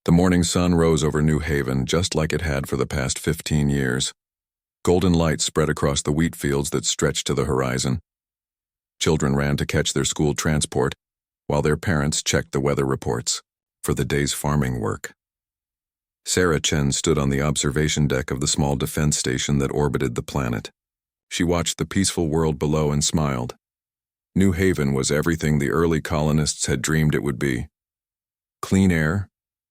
The morning sun rose over New Haven just like it had for the past 15 years. Golden light spread across the wheat fields that stretched to the horizon. Children ran to catch their school transport, while their parents checked the weather reports for the day's farming work. Sarah Chen stood on the observation deck of the small defense station that orbited the planet. She watched the peaceful world below and smiled. New Haven was everything the early colonists had dreamed it would be. Clean air,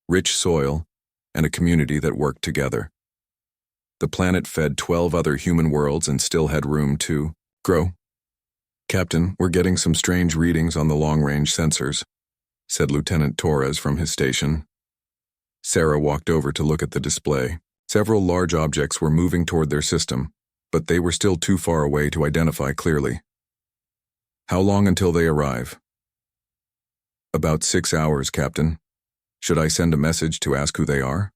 rich soil, and a community that worked together. The planet fed 12 other human worlds and still had room to grow. "Captain, we're getting some strange readings on the long-range sensors," said Lieutenant Torres from his station. Sarah walked over to look at the display. Several large objects were moving toward their system, but they were still too far away to identify clearly. "How long until they arrive?" "About 6 hours, Captain. Should I send a message to ask who they are?"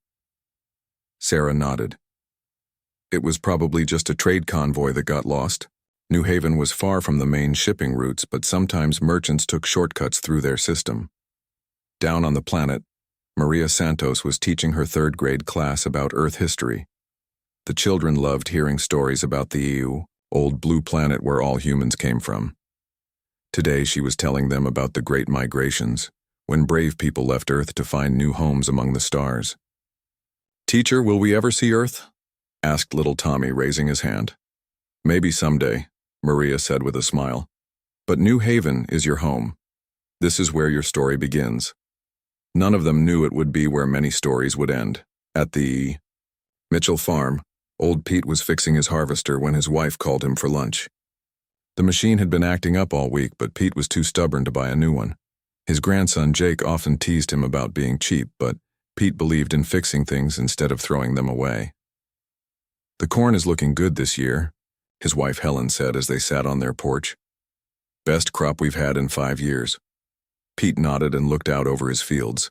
Sarah nodded. It was probably just a trade convoy that got lost. New Haven was far from the main shipping routes, but sometimes merchants took shortcuts through their system. Down on the planet, Maria Santos was teaching her third-grade class about Earth history. The children loved hearing stories about the EU, old blue planet where all humans came from. Today she was telling them about the Great Migrations, when brave people left Earth to find new homes among the stars. "Teacher, will we ever see Earth?" asked little Tommy, raising his hand. "Maybe someday," Maria said with a smile. "But New Haven is your home. This is where your story begins." None of them knew it would be where many stories would end. At the Mitchell farm, old Pete was fixing his harvester when his wife called him for lunch. The machine had been acting up all week, but Pete was too stubborn to buy a new one. His grandson Jake often teased him about being cheap, but Pete believed in fixing things instead of throwing them away. "The corn is looking good this year," his wife Helen said as they sat on their porch. "Best crop we've had in 5 years." Pete nodded and looked out over his fields.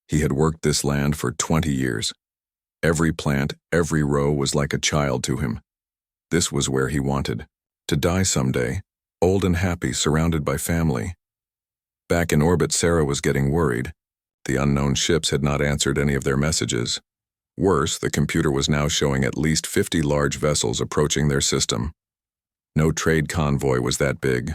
He had worked this land for 20 years. Every plant, every row was like a child to him. This was where he wanted to die someday, old and happy, surrounded by family. Back in orbit, Sarah was getting worried. The unknown ships had not answered any of their messages. Worse, the computer was now showing at least 50 large vessels approaching their system. No trade convoy was that big.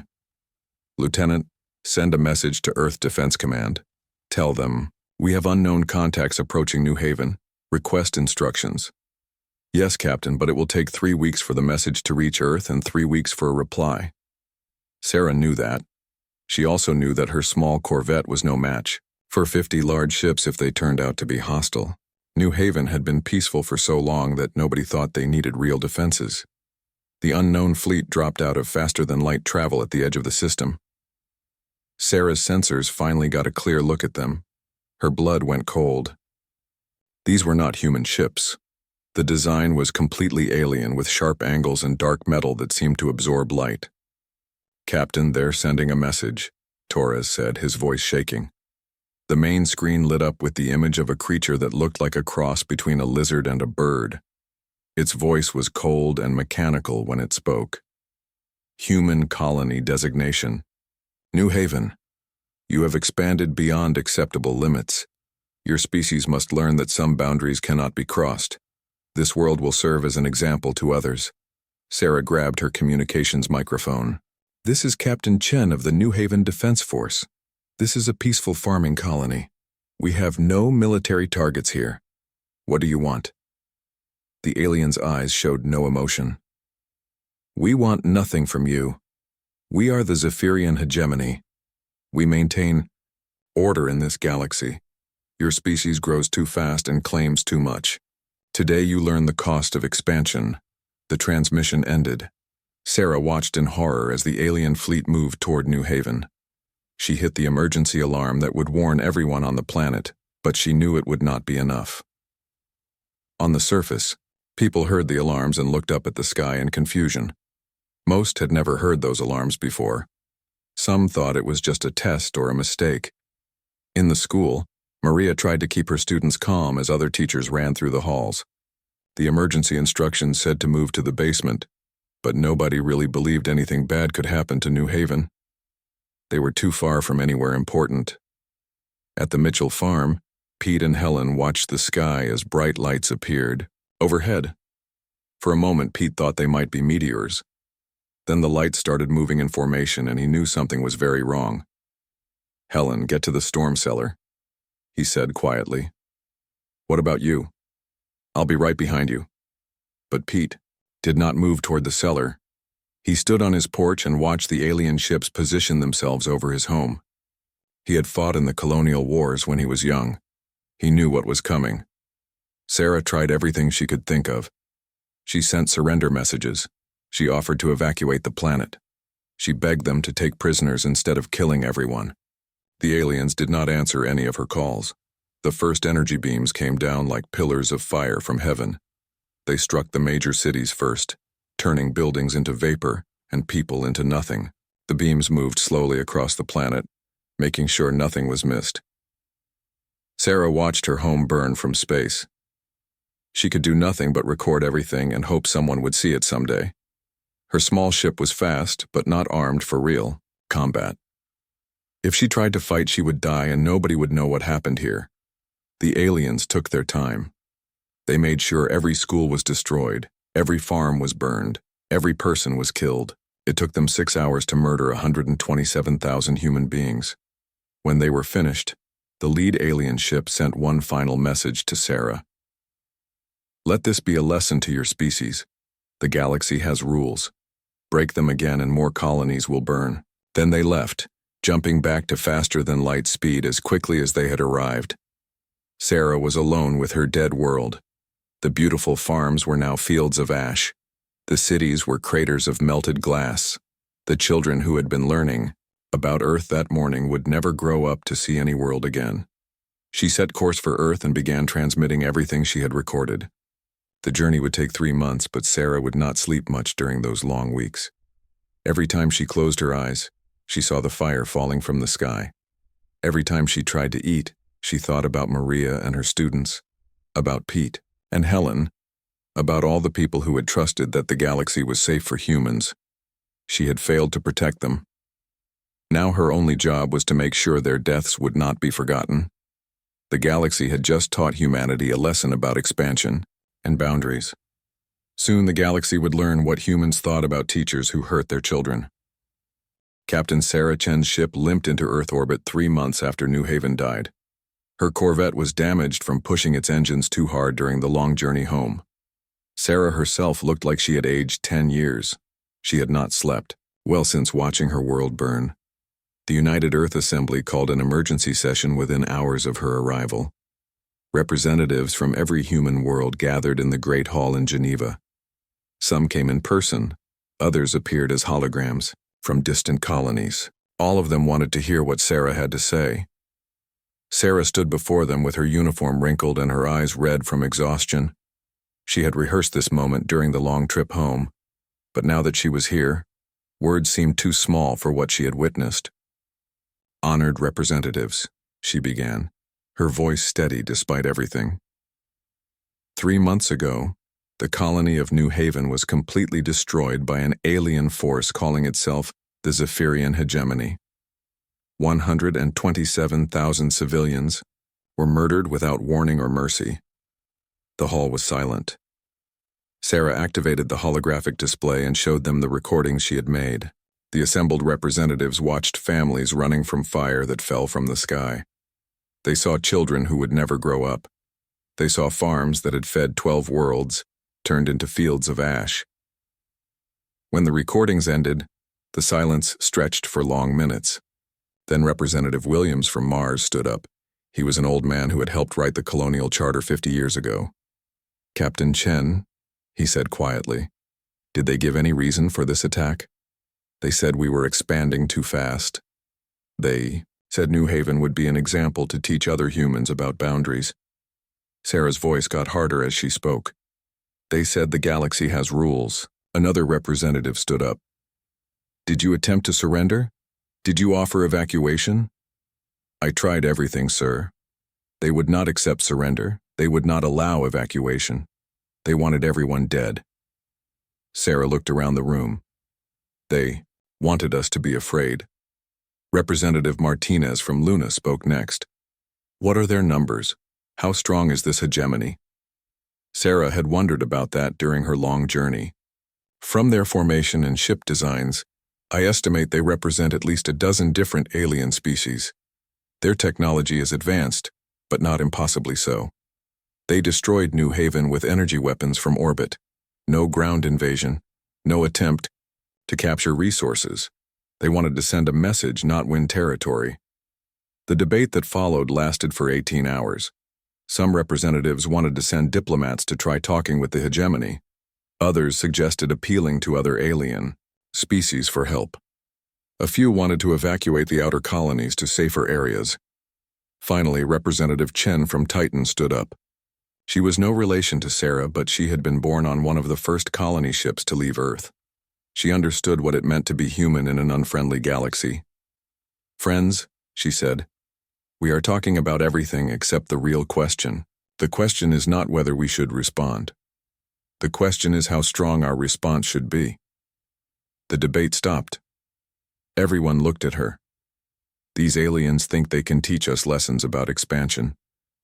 "Lieutenant, send a message to Earth Defense Command. Tell them, we have unknown contacts approaching New Haven. Request instructions." "Yes, Captain, but it will take 3 weeks for the message to reach Earth and 3 weeks for a reply." Sarah knew that. She also knew that her small corvette was no match for 50 large ships if they turned out to be hostile. New Haven had been peaceful for so long that nobody thought they needed real defenses. The unknown fleet dropped out of faster-than-light travel at the edge of the system. Sarah's sensors finally got a clear look at them. Her blood went cold. These were not human ships. The design was completely alien, with sharp angles and dark metal that seemed to absorb light. "Captain, they're sending a message," Torres said, his voice shaking. The main screen lit up with the image of a creature that looked like a cross between a lizard and a bird. Its voice was cold and mechanical when it spoke. "Human colony designation. New Haven. You have expanded beyond acceptable limits. Your species must learn that some boundaries cannot be crossed. This world will serve as an example to others." Sarah grabbed her communications microphone. "This is Captain Chen of the New Haven Defense Force. This is a peaceful farming colony. We have no military targets here. What do you want?" The alien's eyes showed no emotion. "We want nothing from you. We are the Zephirian Hegemony. We maintain order in this galaxy. Your species grows too fast and claims too much. Today you learn the cost of expansion." The transmission ended. Sarah watched in horror as the alien fleet moved toward New Haven. She hit the emergency alarm that would warn everyone on the planet, but she knew it would not be enough. On the surface, people heard the alarms and looked up at the sky in confusion. Most had never heard those alarms before. Some thought it was just a test or a mistake. In the school, Maria tried to keep her students calm as other teachers ran through the halls. The emergency instructions said to move to the basement, but nobody really believed anything bad could happen to New Haven. They were too far from anywhere important. At the Mitchell farm, Pete and Helen watched the sky as bright lights appeared overhead. For a moment, Pete thought they might be meteors. Then the lights started moving in formation and he knew something was very wrong. "Helen, get to the storm cellar," he said quietly. "What about you?" "I'll be right behind you." But Pete did not move toward the cellar. He stood on his porch and watched the alien ships position themselves over his home. He had fought in the colonial wars when he was young. He knew what was coming. Sarah tried everything she could think of. She sent surrender messages. She offered to evacuate the planet. She begged them to take prisoners instead of killing everyone. The aliens did not answer any of her calls. The first energy beams came down like pillars of fire from heaven. They struck the major cities first, turning buildings into vapor and people into nothing. The beams moved slowly across the planet, making sure nothing was missed. Sarah watched her home burn from space. She could do nothing but record everything and hope someone would see it someday. Her small ship was fast, but not armed for real combat. If she tried to fight, she would die and nobody would know what happened here. The aliens took their time. They made sure every school was destroyed, every farm was burned, every person was killed. It took them 6 hours to murder 127,000 human beings. When they were finished, the lead alien ship sent one final message to Sarah. "Let this be a lesson to your species. The galaxy has rules. Break them again and more colonies will burn." Then they left, jumping back to faster than light speed as quickly as they had arrived. Sarah was alone with her dead world. The beautiful farms were now fields of ash. The cities were craters of melted glass. The children who had been learning about Earth that morning would never grow up to see any world again. She set course for Earth and began transmitting everything she had recorded. The journey would take 3 months, but Sarah would not sleep much during those long weeks. Every time she closed her eyes, she saw the fire falling from the sky. Every time she tried to eat, she thought about Maria and her students, about Pete and Helen, about all the people who had trusted that the galaxy was safe for humans. She had failed to protect them. Now her only job was to make sure their deaths would not be forgotten. The galaxy had just taught humanity a lesson about expansion and boundaries. Soon the galaxy would learn what humans thought about teachers who hurt their children. Captain Sarah Chen's ship limped into Earth orbit 3 months after New Haven died. Her Corvette was damaged from pushing its engines too hard during the long journey home. Sarah herself looked like she had aged 10 years. She had not slept well since watching her world burn. The United Earth Assembly called an emergency session within hours of her arrival. Representatives from every human world gathered in the Great Hall in Geneva. Some came in person, others appeared as holograms from distant colonies. All of them wanted to hear what Sarah had to say. Sarah stood before them with her uniform wrinkled and her eyes red from exhaustion. She had rehearsed this moment during the long trip home, but now that she was here, words seemed too small for what she had witnessed. "Honored representatives," she began, her voice steady despite everything. 3 months ago, the colony of New Haven was completely destroyed by an alien force calling itself the Zephirian Hegemony. 127,000 civilians were murdered without warning or mercy. The hall was silent. Sarah activated the holographic display and showed them the recordings she had made. The assembled representatives watched families running from fire that fell from the sky. They saw children who would never grow up. They saw farms that had fed 12 worlds, turned into fields of ash. When the recordings ended, the silence stretched for long minutes. Then Representative Williams from Mars stood up. He was an old man who had helped write the Colonial Charter 50 years ago. "Captain Chen," he said quietly, "did they give any reason for this attack? They said we were expanding too fast. They said New Haven would be an example to teach other humans about boundaries." Sarah's voice got harder as she spoke. "They said the galaxy has rules." Another representative stood up. "Did you attempt to surrender? Did you offer evacuation?" "I tried everything, sir. They would not accept surrender. They would not allow evacuation. They wanted everyone dead." Sarah looked around the room. "They wanted us to be afraid." Representative Martinez from Luna spoke next. "What are their numbers? How strong is this hegemony? Sarah had wondered about that during her long journey. From their formation and ship designs, I estimate they represent at least a dozen different alien species. Their technology is advanced, but not impossibly so. They destroyed New Haven with energy weapons from orbit. No ground invasion, no attempt to capture resources. They wanted to send a message, not win territory. The debate that followed lasted for 18 hours. Some representatives wanted to send diplomats to try talking with the hegemony. Others suggested appealing to other alien species for help. A few wanted to evacuate the outer colonies to safer areas. Finally, Representative Chen from Titan stood up. She was no relation to Sarah, but she had been born on one of the first colony ships to leave Earth. She understood what it meant to be human in an unfriendly galaxy. "Friends," she said, "we are talking about everything except the real question. The question is not whether we should respond. The question is how strong our response should be." The debate stopped. Everyone looked at her. These aliens think they can teach us lessons about expansion.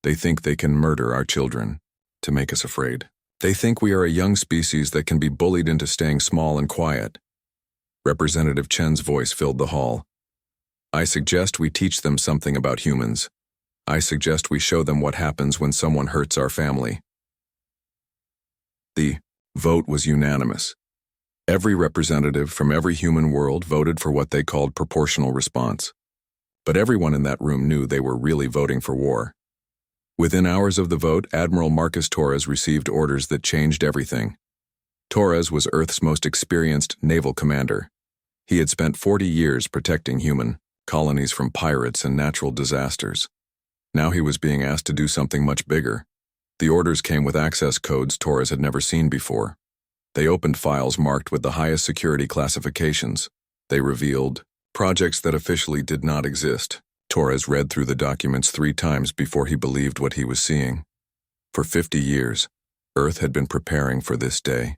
They think they can murder our children to make us afraid. They think we are a young species that can be bullied into staying small and quiet. Representative Chen's voice filled the hall. "I suggest we teach them something about humans. I suggest we show them what happens when someone hurts our family." The vote was unanimous. Every representative from every human world voted for what they called proportional response. But everyone in that room knew they were really voting for war. Within hours of the vote, Admiral Marcus Torres received orders that changed everything. Torres was Earth's most experienced naval commander. He had spent 40 years protecting human colonies from pirates and natural disasters. Now he was being asked to do something much bigger. The orders came with access codes Torres had never seen before. They opened files marked with the highest security classifications. They revealed projects that officially did not exist. Torres read through the documents 3 times before he believed what he was seeing. For 50 years, Earth had been preparing for this day.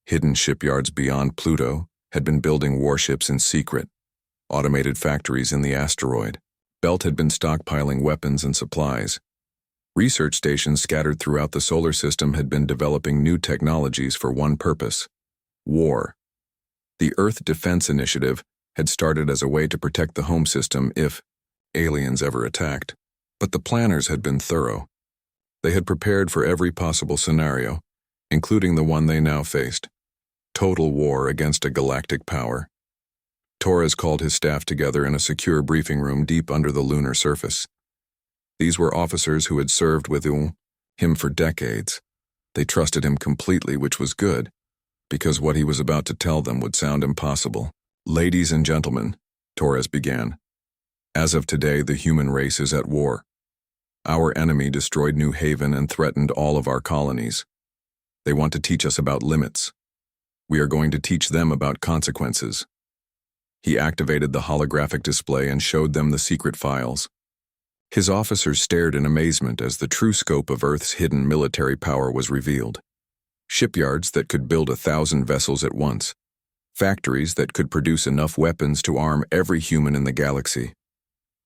Hidden shipyards beyond Pluto had been building warships in secret. Automated factories in the asteroid belt had been stockpiling weapons and supplies. Research stations scattered throughout the solar system had been developing new technologies for one purpose: war. The Earth Defense Initiative had started as a way to protect the home system if aliens ever attacked. But the planners had been thorough. They had prepared for every possible scenario, including the one they now faced: total war against a galactic power. Torres called his staff together in a secure briefing room deep under the lunar surface. These were officers who had served with him for decades. They trusted him completely, which was good, because what he was about to tell them would sound impossible. "Ladies and gentlemen," Torres began, "as of today, the human race is at war. Our enemy destroyed New Haven and threatened all of our colonies. They want to teach us about limits. We are going to teach them about consequences." He activated the holographic display and showed them the secret files. His officers stared in amazement as the true scope of Earth's hidden military power was revealed. Shipyards that could build 1,000 vessels at once. Factories that could produce enough weapons to arm every human in the galaxy.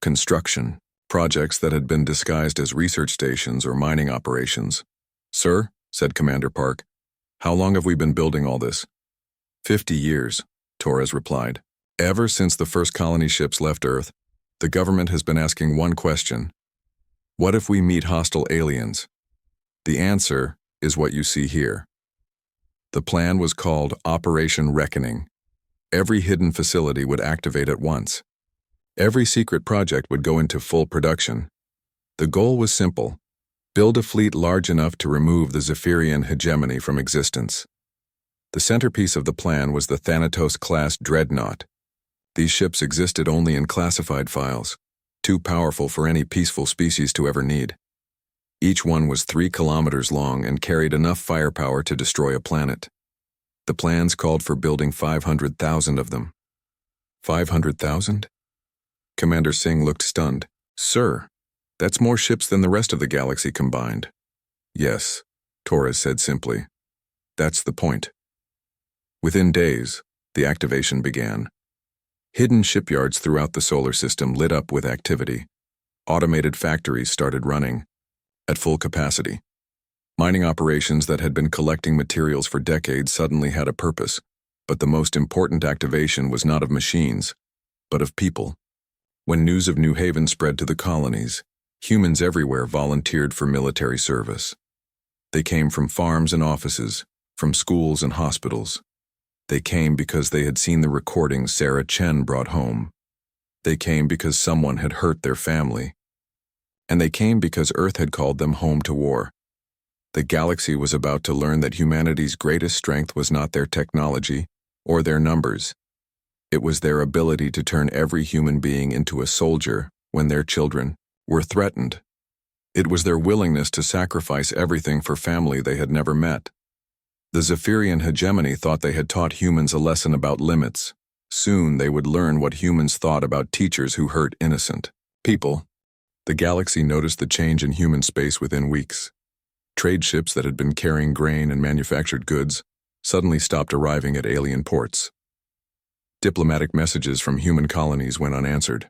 Construction projects that had been disguised as research stations or mining operations. "Sir," said Commander Park, "how long have we been building all this?" 50 years, Torres replied. "Ever since the first colony ships left Earth, the government has been asking one question: what if we meet hostile aliens? The answer is what you see here." The plan was called Operation Reckoning. Every hidden facility would activate at once. Every secret project would go into full production. The goal was simple: build a fleet large enough to remove the Zephirian hegemony from existence. The centerpiece of the plan was the Thanatos-class Dreadnought. These ships existed only in classified files, too powerful for any peaceful species to ever need. Each one was 3 kilometers long and carried enough firepower to destroy a planet. The plans called for building 500,000 of them. 500,000? Commander Singh looked stunned. "Sir, that's more ships than the rest of the galaxy combined." "Yes," Torres said simply. "That's the point." Within days, the activation began. Hidden shipyards throughout the solar system lit up with activity. Automated factories started running. at full capacity. Mining operations that had been collecting materials for decades suddenly had a purpose, but the most important activation was not of machines, but of people. When news of New Haven spread to the colonies, humans everywhere volunteered for military service. They came from farms and offices, from schools and hospitals. They came because they had seen the recordings Sarah Chen brought home. They came because someone had hurt their family. And they came because Earth had called them home to war. The galaxy was about to learn that humanity's greatest strength was not their technology or their numbers. It was their ability to turn every human being into a soldier when their children were threatened. It was their willingness to sacrifice everything for family they had never met. The Zephirian hegemony thought they had taught humans a lesson about limits. Soon they would learn what humans thought about teachers who hurt innocent people. The galaxy noticed the change in human space within weeks. Trade ships that had been carrying grain and manufactured goods suddenly stopped arriving at alien ports. Diplomatic messages from human colonies went unanswered.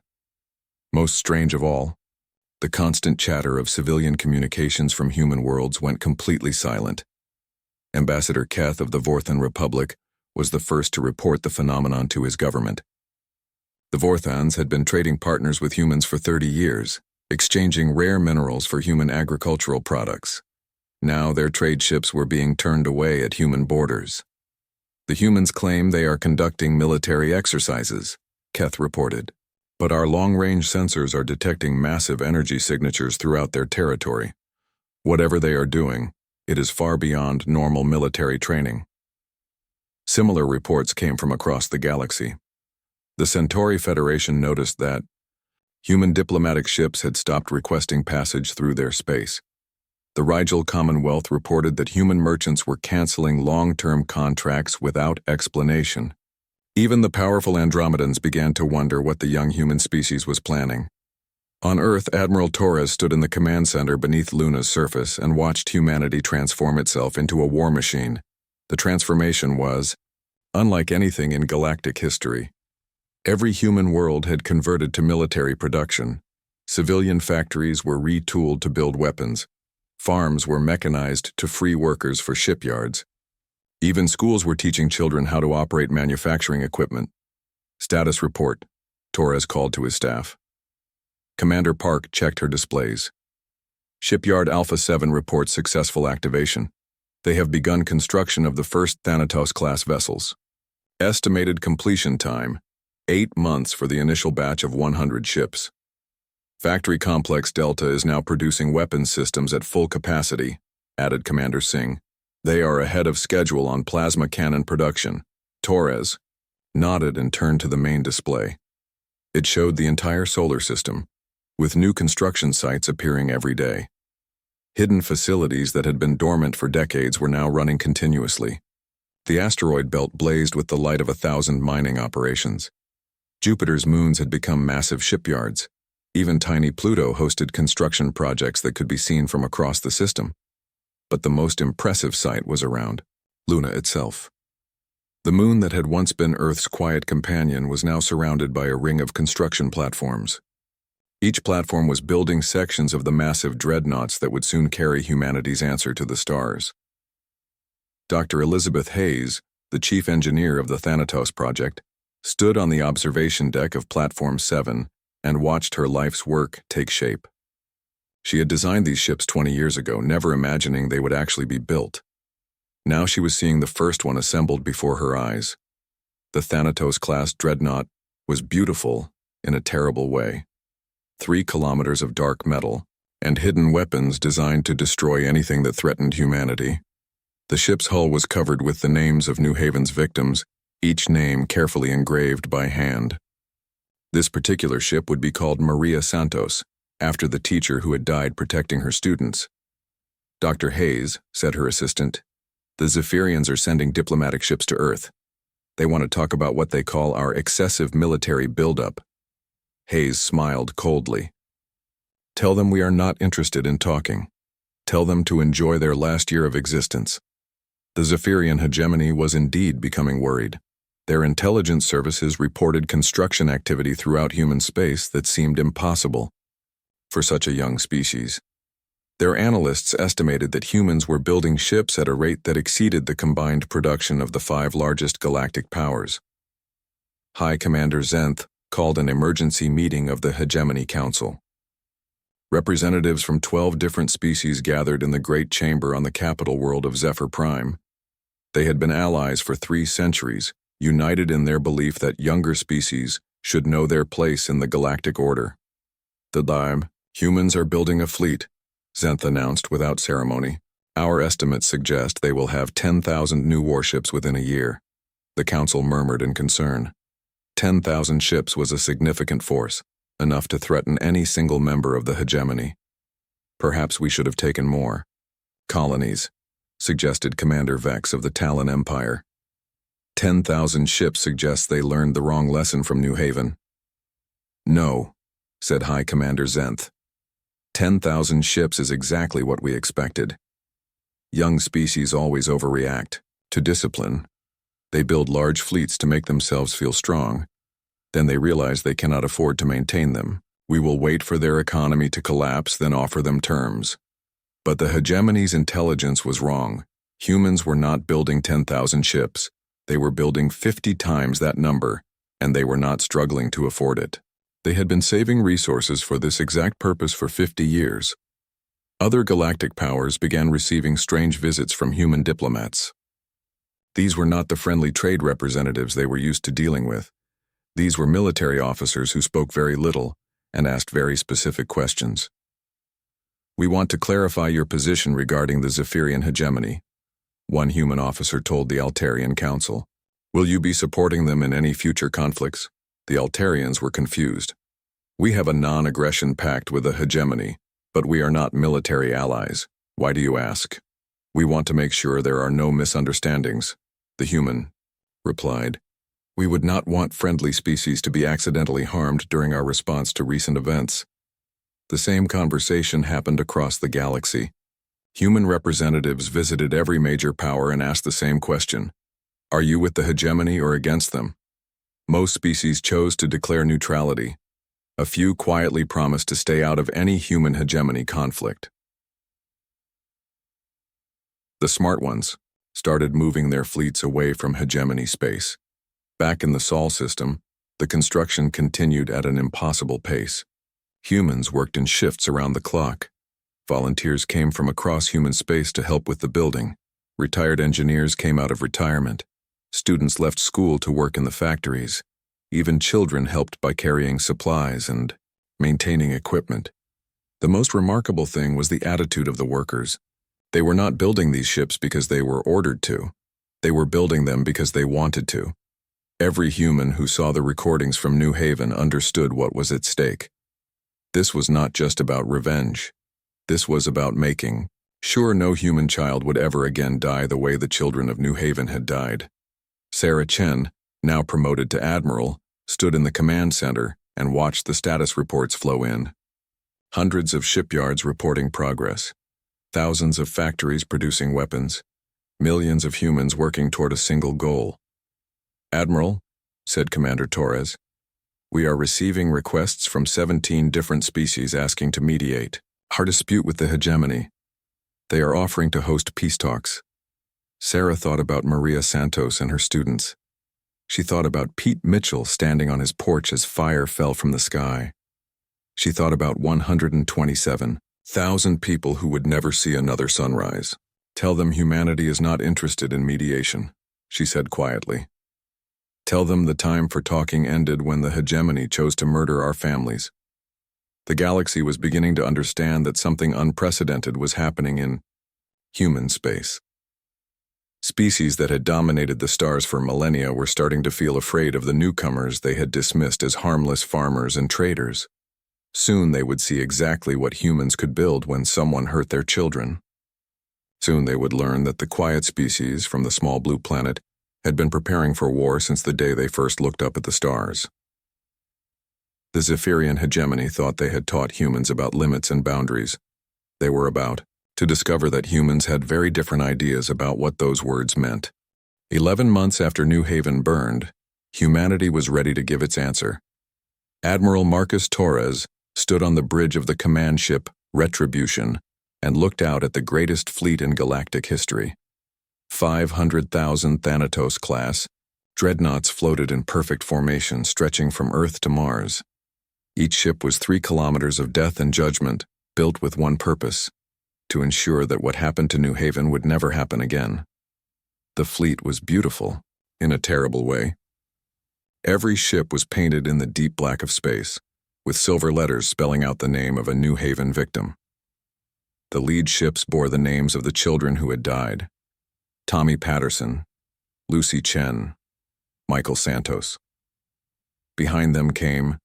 Most strange of all, the constant chatter of civilian communications from human worlds went completely silent. Ambassador Keth of the Vorthan Republic was the first to report the phenomenon to his government. The Vorthans had been trading partners with humans for 30 years, exchanging rare minerals for human agricultural products. Now their trade ships were being turned away at human borders. The humans claim they are conducting military exercises, Keth reported, but our long-range sensors are detecting massive energy signatures throughout their territory. Whatever they are doing, it is far beyond normal military training. Similar reports came from across the galaxy. The Centauri Federation noticed that human diplomatic ships had stopped requesting passage through their space. The Rigel Commonwealth reported that human merchants were canceling long-term contracts without explanation. Even the powerful Andromedans began to wonder what the young human species was planning. On Earth, Admiral Torres stood in the command center beneath Luna's surface and watched humanity transform itself into a war machine. The transformation was unlike anything in galactic history. Every human world had converted to military production. Civilian factories were retooled to build weapons. Farms were mechanized to free workers for shipyards. Even schools were teaching children how to operate manufacturing equipment. Status report, Torres called to his staff. Commander Park checked her displays. Shipyard Alpha 7 reports successful activation. They have begun construction of the first Thanatos-class vessels. Estimated completion time, 8 months for the initial batch of 100 ships. Factory Complex Delta is now producing weapons systems at full capacity, added Commander Singh. They are ahead of schedule on plasma cannon production. Torres nodded and turned to the main display. It showed the entire solar system, with new construction sites appearing every day. Hidden facilities that had been dormant for decades were now running continuously. The asteroid belt blazed with the light of 1,000 mining operations. Jupiter's moons had become massive shipyards. Even tiny Pluto hosted construction projects that could be seen from across the system. But the most impressive sight was around Luna itself. The moon that had once been Earth's quiet companion was now surrounded by a ring of construction platforms. Each platform was building sections of the massive dreadnoughts that would soon carry humanity's answer to the stars. Dr. Elizabeth Hayes, the chief engineer of the Thanatos project, stood on the observation deck of Platform 7 and watched her life's work take shape. She had designed these ships 20 years ago, never imagining they would actually be built. Now she was seeing the first one assembled before her eyes. The Thanatos-class dreadnought was beautiful in a terrible way. 3 kilometers of dark metal and hidden weapons designed to destroy anything that threatened humanity. The ship's hull was covered with the names of New Haven's victims, each name carefully engraved by hand. This particular ship would be called Maria Santos, after the teacher who had died protecting her students. Dr. Hayes, said her assistant, the Zephirians are sending diplomatic ships to Earth. They want to talk about what they call our excessive military buildup. Hayes smiled coldly. Tell them we are not interested in talking. Tell them to enjoy their last year of existence. The Zephirian hegemony was indeed becoming worried. Their intelligence services reported construction activity throughout human space that seemed impossible for such a young species. Their analysts estimated that humans were building ships at a rate that exceeded the combined production of the 5 largest galactic powers. High Commander Zephr called an emergency meeting of the Hegemony Council. Representatives from 12 different species gathered in the Great Chamber on the capital world of Zephyr Prime. They had been allies for 3 centuries, united in their belief that younger species should know their place in the galactic order. Humans are building a fleet, Zephr announced without ceremony. Our estimates suggest they will have 10,000 new warships within a year. The council murmured in concern. 10,000 ships was a significant force, enough to threaten any single member of the hegemony. Perhaps we should have taken more. Colonies, suggested Commander Vex of the Talon Empire. 10,000 ships suggests they learned the wrong lesson from New Haven. No, said High Commander Zephr. 10,000 ships is exactly what we expected. Young species always overreact to discipline. They build large fleets to make themselves feel strong. Then they realize they cannot afford to maintain them. We will wait for their economy to collapse, then offer them terms. But the hegemony's intelligence was wrong. Humans were not building 10,000 ships. They were building 50 times that number, and they were not struggling to afford it. They had been saving resources for this exact purpose for 50 years. Other galactic powers began receiving strange visits from human diplomats. These were not the friendly trade representatives they were used to dealing with. These were military officers who spoke very little and asked very specific questions. We want to clarify your position regarding the Zephirian hegemony, one human officer told the Altarian Council. Will you be supporting them in any future conflicts? The Altarians were confused. We have a non-aggression pact with the hegemony, but we are not military allies. Why do you ask? We want to make sure there are no misunderstandings, the human replied. We would not want friendly species to be accidentally harmed during our response to recent events. The same conversation happened across the galaxy. Human representatives visited every major power and asked the same question. Are you with the hegemony or against them? Most species chose to declare neutrality. A few quietly promised to stay out of any human hegemony conflict. The smart ones started moving their fleets away from hegemony space. Back in the Sol system, the construction continued at an impossible pace. Humans worked in shifts around the clock. Volunteers came from across human space to help with the building. Retired engineers came out of retirement. Students left school to work in the factories. Even children helped by carrying supplies and maintaining equipment. The most remarkable thing was the attitude of the workers. They were not building these ships because they were ordered to. They were building them because they wanted to. Every human who saw the recordings from New Haven understood what was at stake. This was not just about revenge. This was about making sure no human child would ever again die the way the children of New Haven had died. Sarah Chen, now promoted to Admiral, stood in the command center and watched the status reports flow in. Hundreds of shipyards reporting progress. Thousands of factories producing weapons. Millions of humans working toward a single goal. Admiral, said Commander Torres, we are receiving requests from 17 different species asking to mediate our dispute with the hegemony. They are offering to host peace talks. Sarah thought about Maria Santos and her students. She thought about Pete Mitchell standing on his porch as fire fell from the sky. She thought about 127,000 people who would never see another sunrise. Tell them humanity is not interested in mediation, she said quietly. Tell them the time for talking ended when the hegemony chose to murder our families. The galaxy was beginning to understand that something unprecedented was happening in human space. Species that had dominated the stars for millennia were starting to feel afraid of the newcomers they had dismissed as harmless farmers and traders. Soon they would see exactly what humans could build when someone hurt their children. Soon they would learn that the quiet species from the small blue planet had been preparing for war since the day they first looked up at the stars. The Zephirian hegemony thought they had taught humans about limits and boundaries. They were about to discover that humans had very different ideas about what those words meant. 11 months after New Haven burned, humanity was ready to give its answer. Admiral Marcus Torres stood on the bridge of the command ship Retribution, and looked out at the greatest fleet in galactic history. 500,000 Thanatos-class Dreadnoughts floated in perfect formation, stretching from Earth to Mars. Each ship was 3 kilometers of death and judgment, built with one purpose: to ensure that what happened to New Haven would never happen again. The fleet was beautiful, in a terrible way. Every ship was painted in the deep black of space, with silver letters spelling out the name of a New Haven victim. The lead ships bore the names of the children who had died: Tommy Patterson, Lucy Chen, Michael Santos. Behind them came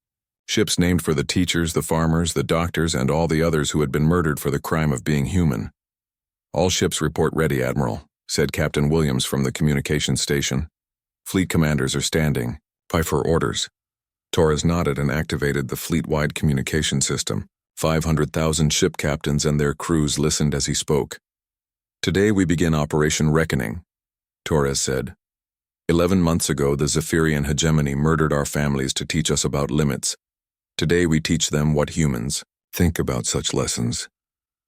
ships named for the teachers, the farmers, the doctors, and all the others who had been murdered for the crime of being human. "All ships report ready, Admiral," said Captain Williams from the communications station. "Fleet commanders are standing by for orders." Torres nodded and activated the fleet-wide communication system. 500,000 ship captains and their crews listened as he spoke. "Today we begin Operation Reckoning," Torres said. 11 months ago, the Zephirian Hegemony murdered our families to teach us about limits. Today we teach them what humans think about such lessons.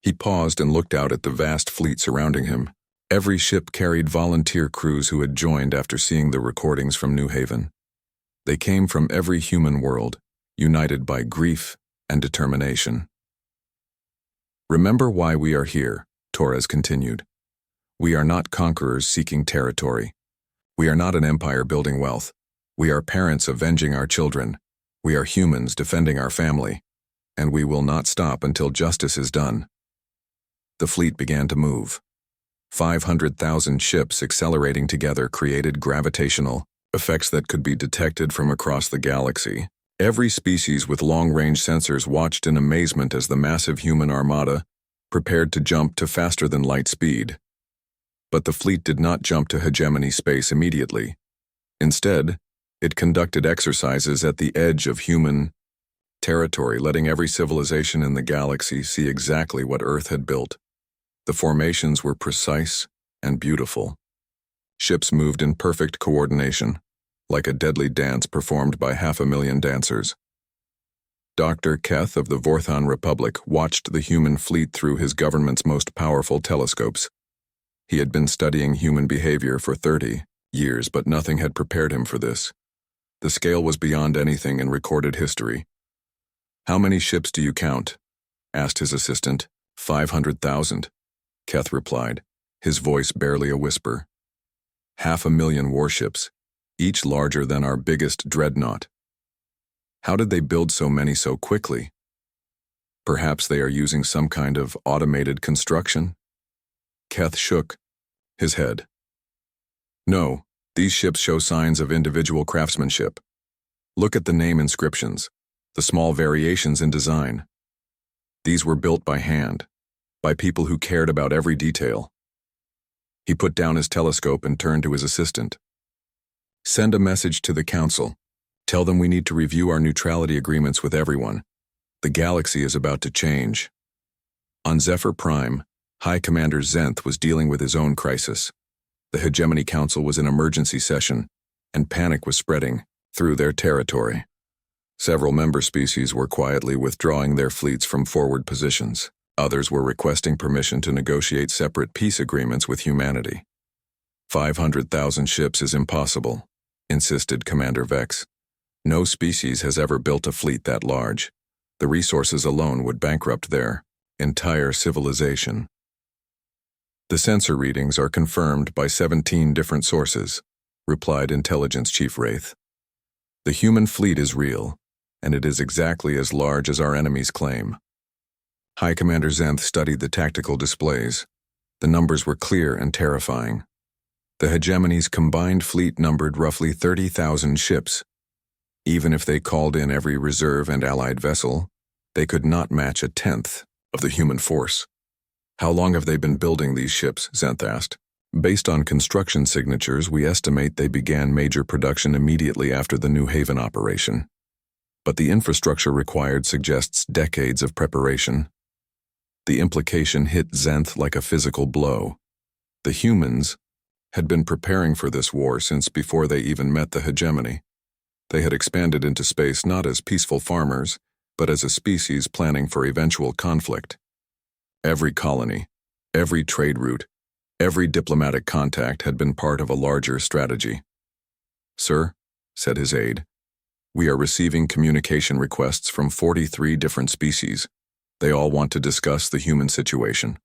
He paused and looked out at the vast fleet surrounding him. Every ship carried volunteer crews who had joined after seeing the recordings from New Haven. They came from every human world, united by grief and determination. "Remember why we are here," Torres continued. "We are not conquerors seeking territory. We are not an empire building wealth. We are parents avenging our children. We are humans defending our family. And we will not stop until justice is done." The fleet began to move. 500,000 ships accelerating together created gravitational effects that could be detected from across the galaxy. Every species with long-range sensors watched in amazement as the massive human armada prepared to jump to faster-than-light speed. But the fleet did not jump to hegemony space immediately. Instead, it conducted exercises at the edge of human territory, letting every civilization in the galaxy see exactly what Earth had built. The formations were precise and beautiful. Ships moved in perfect coordination, like a deadly dance performed by 500,000 dancers. Dr. Keth of the Vorthon Republic watched the human fleet through his government's most powerful telescopes. He had been studying human behavior for 30 years, but nothing had prepared him for this. The scale was beyond anything in recorded history. "How many ships do you count?" asked his assistant. 500,000, Keth replied, his voice barely a whisper. 500,000 warships, each larger than our biggest dreadnought. How did they build so many so quickly? Perhaps they are using some kind of automated construction? Keth shook his head. "No, these ships show signs of individual craftsmanship. Look at the name inscriptions, the small variations in design. These were built by hand, by people who cared about every detail." He put down his telescope and turned to his assistant. "Send a message to the Council. Tell them we need to review our neutrality agreements with everyone. The galaxy is about to change." On Zephyr Prime, High Commander Zenth was dealing with his own crisis. The Hegemony Council was in emergency session, and panic was spreading through their territory. Several member species were quietly withdrawing their fleets from forward positions. Others were requesting permission to negotiate separate peace agreements with humanity. 500,000 ships is impossible, insisted Commander Vex. No species has ever built a fleet that large. The resources alone would bankrupt their entire civilization. "The sensor readings are confirmed by 17 different sources," replied Intelligence Chief Wraith. "The human fleet is real, and it is exactly as large as our enemies claim." High Commander Zenth studied the tactical displays. The numbers were clear and terrifying. The Hegemony's combined fleet numbered roughly 30,000 ships. Even if they called in every reserve and allied vessel, they could not match a tenth of the human force. "How long have they been building these ships?" Zenth asked. "Based on construction signatures, we estimate they began major production immediately after the New Haven operation. But the infrastructure required suggests decades of preparation." The implication hit Zenth like a physical blow. The humans had been preparing for this war since before they even met the Hegemony. They had expanded into space not as peaceful farmers, but as a species planning for eventual conflict. Every colony, every trade route, every diplomatic contact had been part of a larger strategy. "Sir," said his aide, "we are receiving communication requests from 43 different species. They all want to discuss the human situation."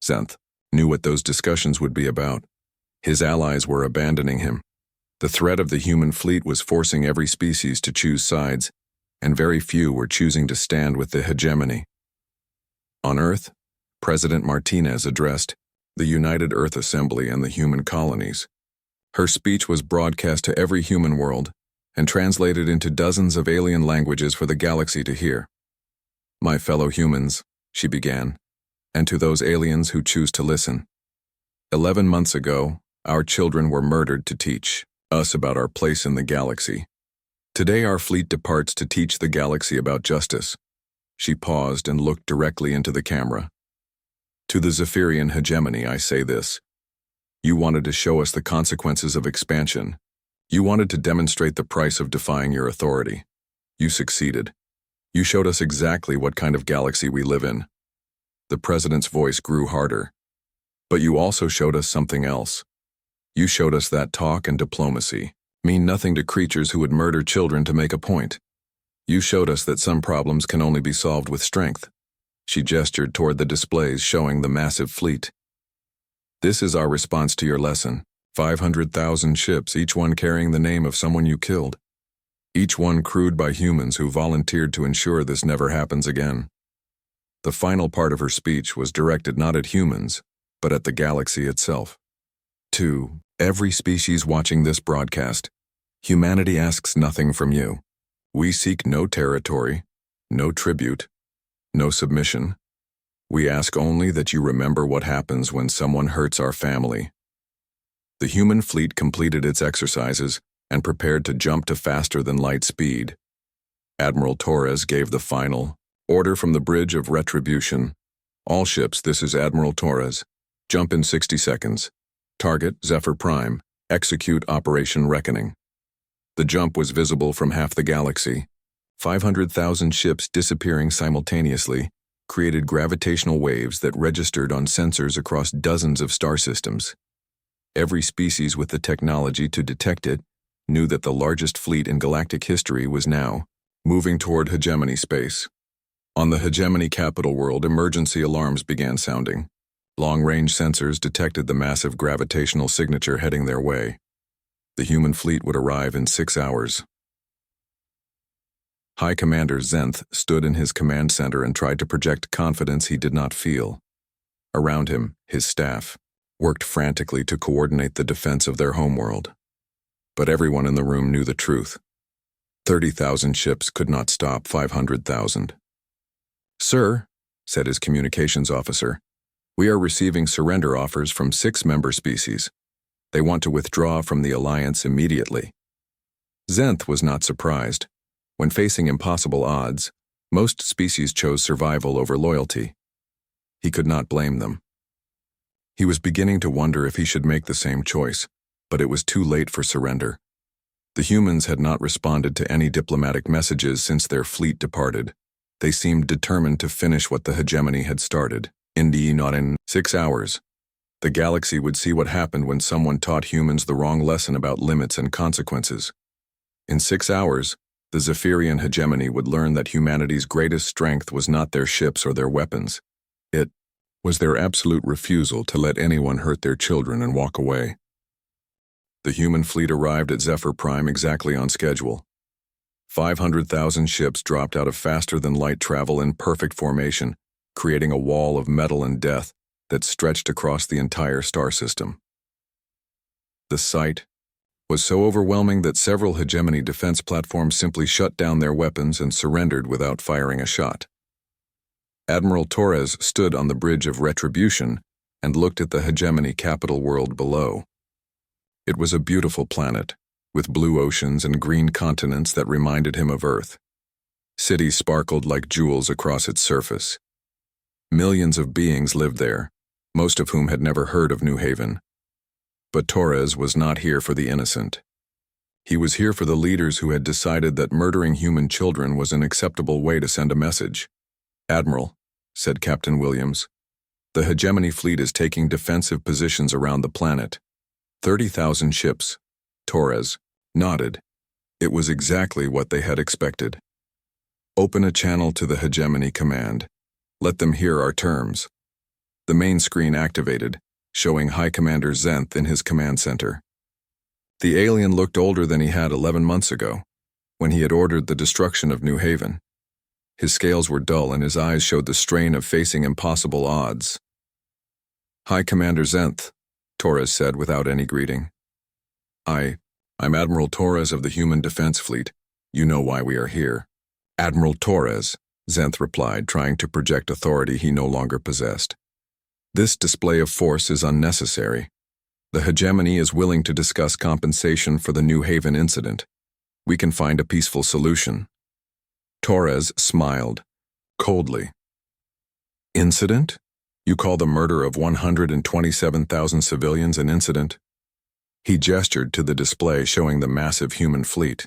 Zephr knew what those discussions would be about. His allies were abandoning him. The threat of the human fleet was forcing every species to choose sides, and very few were choosing to stand with the hegemony. On Earth, President Martinez addressed the United Earth Assembly and the human colonies. Her speech was broadcast to every human world and translated into dozens of alien languages for the galaxy to hear. "My fellow humans," she began, "and to those aliens who choose to listen. 11 months ago, our children were murdered to teach us about our place in the galaxy. Today our fleet departs to teach the galaxy about justice." She paused and looked directly into the camera. "To the Zephirian hegemony, I say this. You wanted to show us the consequences of expansion. You wanted to demonstrate the price of defying your authority. You succeeded. You showed us exactly what kind of galaxy we live in." The president's voice grew harder. "But you also showed us something else. You showed us that talk and diplomacy mean nothing to creatures who would murder children to make a point. You showed us that some problems can only be solved with strength." She gestured toward the displays showing the massive fleet. "This is our response to your lesson. 500,000 ships, each one carrying the name of someone you killed. Each one crewed by humans who volunteered to ensure this never happens again." The final part of her speech was directed not at humans, but at the galaxy itself. "To every species watching this broadcast, humanity asks nothing from you. We seek no territory, no tribute, no submission. We ask only that you remember what happens when someone hurts our family." The human fleet completed its exercises and prepared to jump to faster than light speed. Admiral Torres gave the final order from the bridge of Retribution. "All ships, this is Admiral Torres. Jump in 60 seconds. Target, Zephyr Prime. Execute Operation Reckoning." The jump was visible from half the galaxy. 500,000 ships disappearing simultaneously created gravitational waves that registered on sensors across dozens of star systems. Every species with the technology to detect it knew that the largest fleet in galactic history was now moving toward hegemony space. On the hegemony capital world, emergency alarms began sounding. Long-range sensors detected the massive gravitational signature heading their way. The human fleet would arrive in 6 hours. High Commander Zephr stood in his command center and tried to project confidence he did not feel. Around him, his staff worked frantically to coordinate the defense of their homeworld. But everyone in the room knew the truth. 30,000 ships could not stop 500,000. "Sir," said his communications officer, "we are receiving surrender offers from 6 member species. They want to withdraw from the alliance immediately." Zephr was not surprised. When facing impossible odds, most species chose survival over loyalty. He could not blame them. He was beginning to wonder if he should make the same choice, but it was too late for surrender. The humans had not responded to any diplomatic messages since their fleet departed. They seemed determined to finish what the hegemony had started. Indeed, not in 6 hours. The galaxy would see what happened when someone taught humans the wrong lesson about limits and consequences. In 6 hours, the Zephirian hegemony would learn that humanity's greatest strength was not their ships or their weapons. It was their absolute refusal to let anyone hurt their children and walk away. The human fleet arrived at Zephyr Prime exactly on schedule. 500,000 ships dropped out of faster-than-light travel in perfect formation, creating a wall of metal and death that stretched across the entire star system. The sight was so overwhelming that several hegemony defense platforms simply shut down their weapons and surrendered without firing a shot. Admiral Torres stood on the bridge of Retribution and looked at the hegemony capital world below. It was a beautiful planet, with blue oceans and green continents that reminded him of Earth. Cities sparkled like jewels across its surface. Millions of beings lived there, most of whom had never heard of New Haven. But Torres was not here for the innocent. He was here for the leaders who had decided that murdering human children was an acceptable way to send a message. "Admiral," said Captain Williams, The Hegemony fleet is taking defensive positions around the planet. 30,000 ships. Torres nodded. It was exactly what they had expected. Open a channel to the Hegemony command. Let them hear our terms. The main screen activated, showing High Commander Zephr in his command center. The alien looked older than he had 11 months ago, when he had ordered the destruction of New Haven. His scales were dull and his eyes showed the strain of facing impossible odds. "High Commander Zephr," Torres said without any greeting. I'm Admiral Torres of the Human Defense Fleet. You know why we are here." "Admiral Torres," Zephr replied, trying to project authority he no longer possessed. "This display of force is unnecessary. The Hegemony is willing to discuss compensation for the New Haven incident. We can find a peaceful solution." Torres smiled, coldly. "Incident? You call the murder of 127,000 civilians an incident?" He gestured to the display showing the massive human fleet.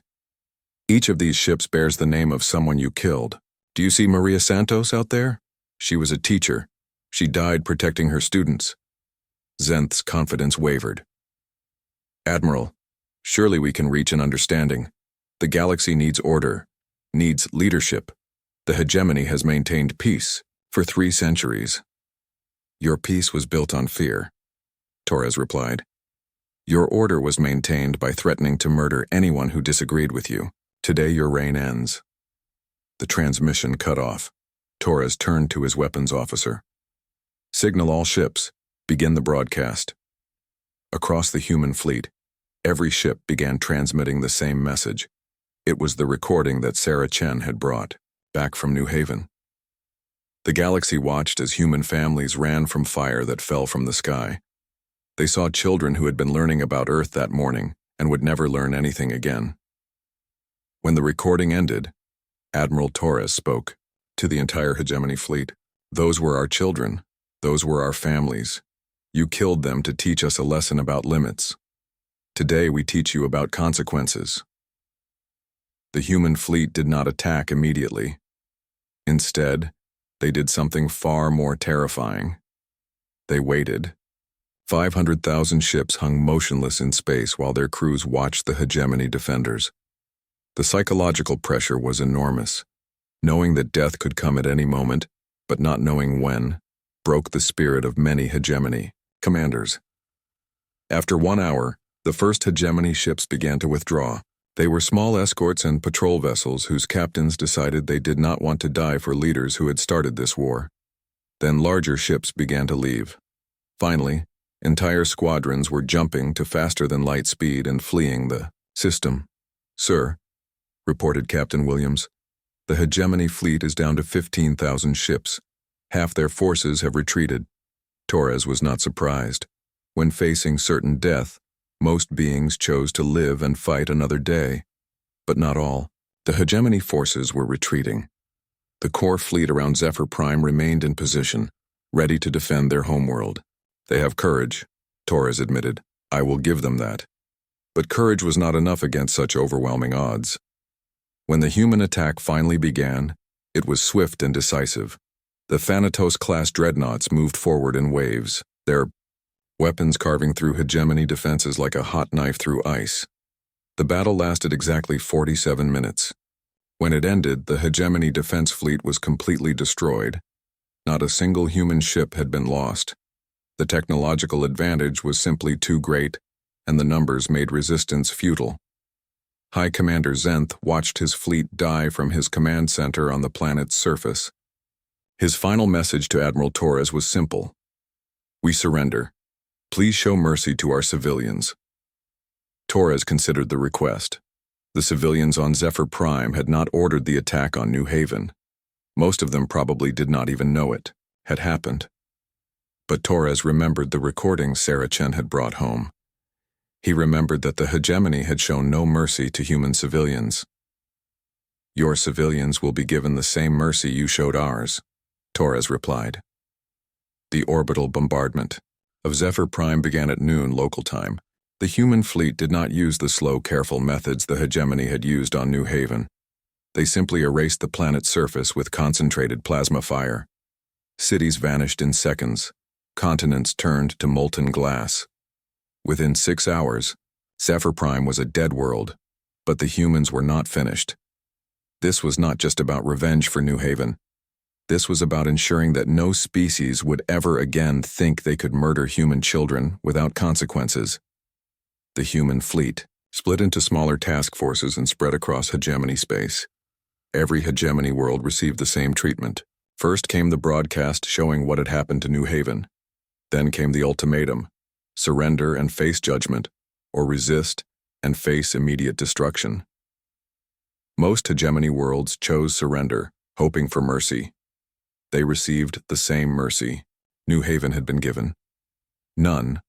"Each of these ships bears the name of someone you killed. Do you see Maria Santos out there? She was a teacher. She died protecting her students." Zephr's confidence wavered. "Admiral, surely we can reach an understanding. The galaxy needs order, needs leadership. The Hegemony has maintained peace for 3 centuries. "Your peace was built on fear," Torres replied. "Your order was maintained by threatening to murder anyone who disagreed with you. Today your reign ends." The transmission cut off. Torres turned to his weapons officer. "Signal all ships. Begin the broadcast." Across the human fleet, every ship began transmitting the same message. It was the recording that Sarah Chen had brought, back from New Haven. The galaxy watched as human families ran from fire that fell from the sky. They saw children who had been learning about Earth that morning and would never learn anything again. When the recording ended, Admiral Torres spoke to the entire Hegemony fleet. "Those were our children. Those were our families. You killed them to teach us a lesson about limits. Today we teach you about consequences." The human fleet did not attack immediately. Instead, they did something far more terrifying. They waited. 500,000 ships hung motionless in space while their crews watched the Hegemony defenders. The psychological pressure was enormous. Knowing that death could come at any moment, but not knowing when, broke the spirit of many Hegemony commanders. After 1 hour, the first Hegemony ships began to withdraw. They were small escorts and patrol vessels whose captains decided they did not want to die for leaders who had started this war. Then larger ships began to leave. Finally, entire squadrons were jumping to faster than light speed and fleeing the system. "Sir," reported Captain Williams, "the Hegemony fleet is down to 15,000 ships. Half their forces have retreated." Torres was not surprised. When facing certain death, most beings chose to live and fight another day. But not all. The Hegemony forces were retreating. The core fleet around Zephyr Prime remained in position, ready to defend their homeworld. "They have courage," Torres admitted. "I will give them that." But courage was not enough against such overwhelming odds. When the human attack finally began, it was swift and decisive. The Thanatos-class Dreadnoughts moved forward in waves, their weapons carving through Hegemony defenses like a hot knife through ice. The battle lasted exactly 47 minutes. When it ended, the Hegemony defense fleet was completely destroyed. Not a single human ship had been lost. The technological advantage was simply too great, and the numbers made resistance futile. High Commander Zephr watched his fleet die from his command center on the planet's surface. His final message to Admiral Torres was simple. "We surrender. Please show mercy to our civilians." Torres considered the request. The civilians on Zephyr Prime had not ordered the attack on New Haven. Most of them probably did not even know it had happened. But Torres remembered the recording Sarah Chen had brought home. He remembered that the Hegemony had shown no mercy to human civilians. "Your civilians will be given the same mercy you showed ours," Torres replied. The orbital bombardment of Zephyr Prime began at noon local time. The human fleet did not use the slow, careful methods the Hegemony had used on New Haven. They simply erased the planet's surface with concentrated plasma fire. Cities vanished in seconds. Continents turned to molten glass. Within 6 hours, Zephyr Prime was a dead world, but the humans were not finished. This was not just about revenge for New Haven. This was about ensuring that no species would ever again think they could murder human children without consequences. The human fleet split into smaller task forces and spread across Hegemony space. Every Hegemony world received the same treatment. First came the broadcast showing what had happened to New Haven. Then came the ultimatum: surrender and face judgment, or resist and face immediate destruction. Most Hegemony worlds chose surrender, hoping for mercy. They received the same mercy New Haven had been given. None.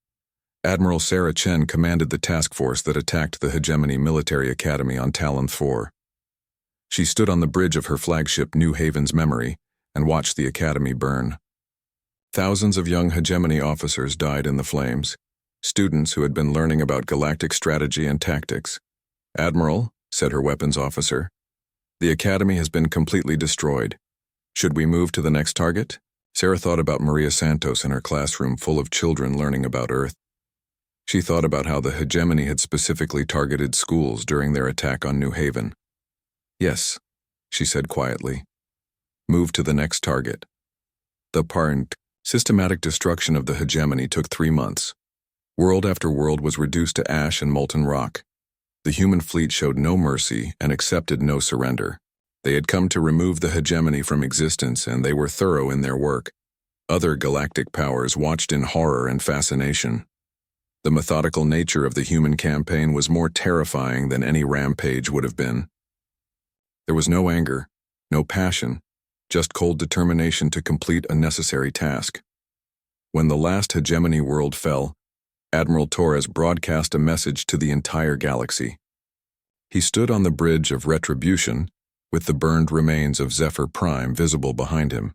Admiral Sarah Chen commanded the task force that attacked the Hegemony Military Academy on Talon 4. She stood on the bridge of her flagship New Haven's Memory and watched the academy burn. Thousands of young Hegemony officers died in the flames, students who had been learning about galactic strategy and tactics. "Admiral," said her weapons officer, "the academy has been completely destroyed. Should we move to the next target?" Sarah thought about Maria Santos in her classroom full of children learning about Earth. She thought about how the Hegemony had specifically targeted schools during their attack on New Haven. "Yes," she said quietly. "Move to the next target." The systematic destruction of the Hegemony took 3 months. World after world was reduced to ash and molten rock. The human fleet showed no mercy and accepted no surrender. They had come to remove the Hegemony from existence, and they were thorough in their work. Other galactic powers watched in horror and fascination. The methodical nature of the human campaign was more terrifying than any rampage would have been. There was no anger, no passion, just cold determination to complete a necessary task. When the last Hegemony world fell, Admiral Torres broadcast a message to the entire galaxy. He stood on the bridge of Retribution, with the burned remains of Zephyr Prime visible behind him.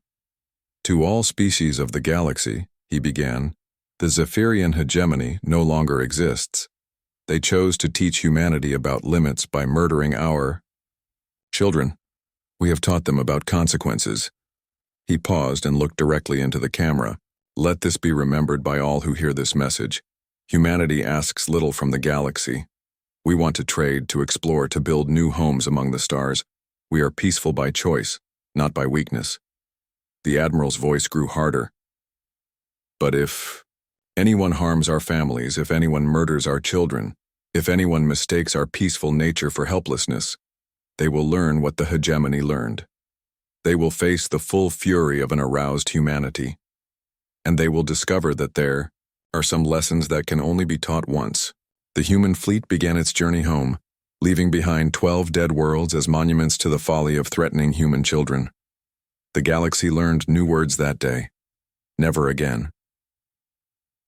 "To all species of the galaxy," he began, "the Zephirian Hegemony no longer exists. They chose to teach humanity about limits by murdering our children. We have taught them about consequences." He paused and looked directly into the camera. "Let this be remembered by all who hear this message. Humanity asks little from the galaxy. We want to trade, to explore, to build new homes among the stars. We are peaceful by choice, not by weakness." The Admiral's voice grew harder. "But if anyone harms our families, if anyone murders our children, if anyone mistakes our peaceful nature for helplessness, they will learn what the Hegemony learned. They will face the full fury of an aroused humanity. And they will discover that there are some lessons that can only be taught once." The human fleet began its journey home, leaving behind 12 dead worlds as monuments to the folly of threatening human children. The galaxy learned new words that day: never again.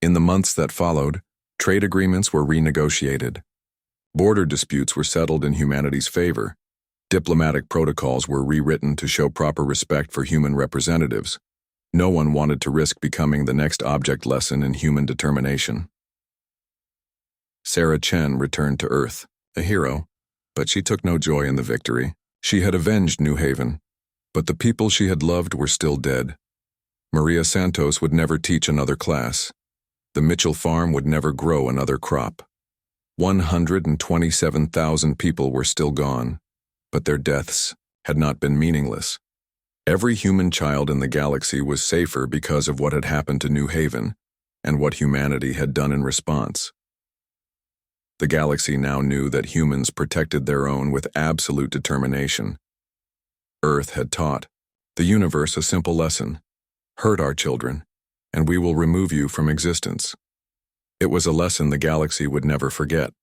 In the months that followed, trade agreements were renegotiated. Border disputes were settled in humanity's favor. Diplomatic protocols were rewritten to show proper respect for human representatives. No one wanted to risk becoming the next object lesson in human determination. Sarah Chen returned to Earth, a hero, but she took no joy in the victory. She had avenged New Haven, but the people she had loved were still dead. Maria Santos would never teach another class. The Mitchell farm would never grow another crop. 127,000 people were still gone, but their deaths had not been meaningless. Every human child in the galaxy was safer because of what had happened to New Haven and what humanity had done in response. The galaxy now knew that humans protected their own with absolute determination. Earth had taught the universe a simple lesson: hurt our children, and we will remove you from existence. It was a lesson the galaxy would never forget.